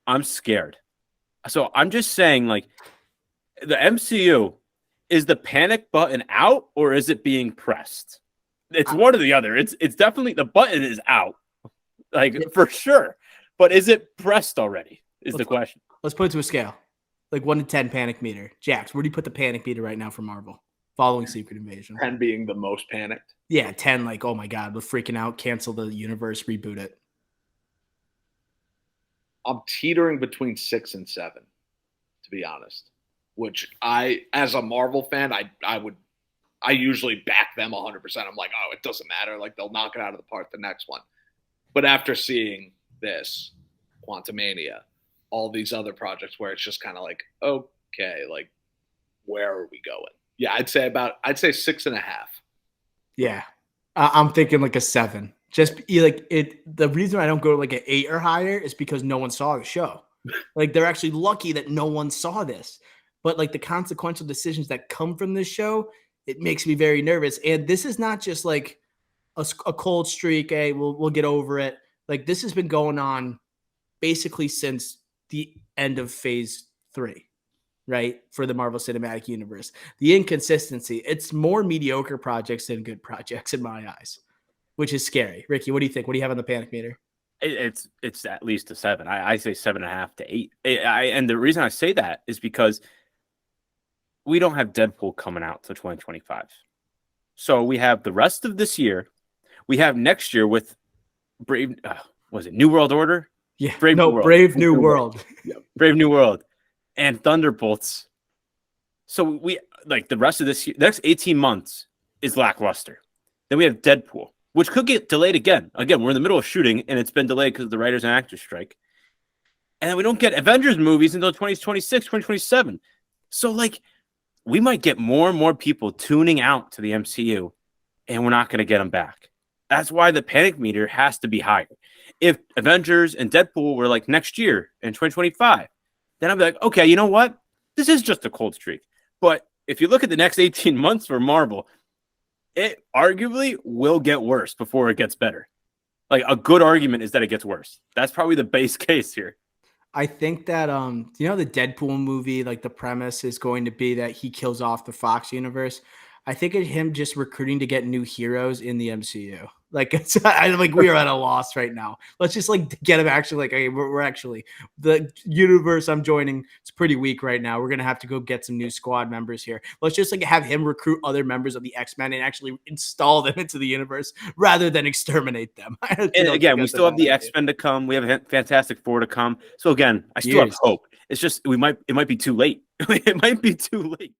I'm scared. So I'm just saying, like, the MCU, is the panic button out or is it being pressed? It's I, one or the other. It's definitely the button is out, like yeah, for sure. But is it pressed already? Is the let's question. let's put it to a scale, like 1 to 10 panic meter. Jax, where do you put the panic meter right now for Marvel following Secret Invasion? 10 being the most panicked. Yeah, 10. Like, oh my god, we're freaking out. Cancel the universe, reboot it. I'm teetering between 6 and 7, to be honest. Which as a Marvel fan, I usually back them 100%. I'm like, oh, it doesn't matter. Like they'll knock it out of the park the next one. But after seeing this, Quantumania, all these other projects where it's just kind of like, okay, like where are we going? Yeah, I'd say 6.5. Yeah, I'm thinking like a 7. Just like it. The reason I don't go like an 8 or higher is because no one saw the show. Like they're actually lucky that no one saw this. But like the consequential decisions that come from this show, it makes me very nervous. And this is not just like a cold streak. Hey, we'll get over it. Like this has been going on basically since the end of Phase 3, right? For the Marvel Cinematic Universe, the inconsistency. It's more mediocre projects than good projects in my eyes, which is scary. Ricky, what do you think? What do you have on the panic meter? It's at least a 7. I say 7.5 to 8. And the reason I say that is because we don't have Deadpool coming out till 2025. So we have the rest of this year. We have next year with Brave. Was it New World Order? Yeah, Brave New World. Brave New World, and Thunderbolts. So we like the rest of this year. The next 18 months is lackluster. Then we have Deadpool, which could get delayed again. Again, we're in the middle of shooting, and it's been delayed because of the writers and actors strike. And then we don't get Avengers movies until 2026, 2027. So like, we might get more and more people tuning out to the MCU, and we're not going to get them back. That's why the panic meter has to be higher. If Avengers and Deadpool were like next year in 2025, then I'd be like, okay, you know what? This is just a cold streak. But if you look at the next 18 months for Marvel, it arguably will get worse before it gets better. Like a good argument is that it gets worse. That's probably the base case here. I think that the Deadpool movie, like the premise is going to be that he kills off the Fox universe. I think of him just recruiting to get new heroes in the MCU. Like we are at a loss right now. Let's just like get him actually like, hey, we're actually the universe I'm joining. It's pretty weak right now. We're gonna have to go get some new squad members here. Let's just like have him recruit other members of the X-Men and actually install them into the universe rather than exterminate them. And again, we still have the X-Men to come. We have a Fantastic Four to come. So again, I still have hope. It's just it might be too late. It might be too late.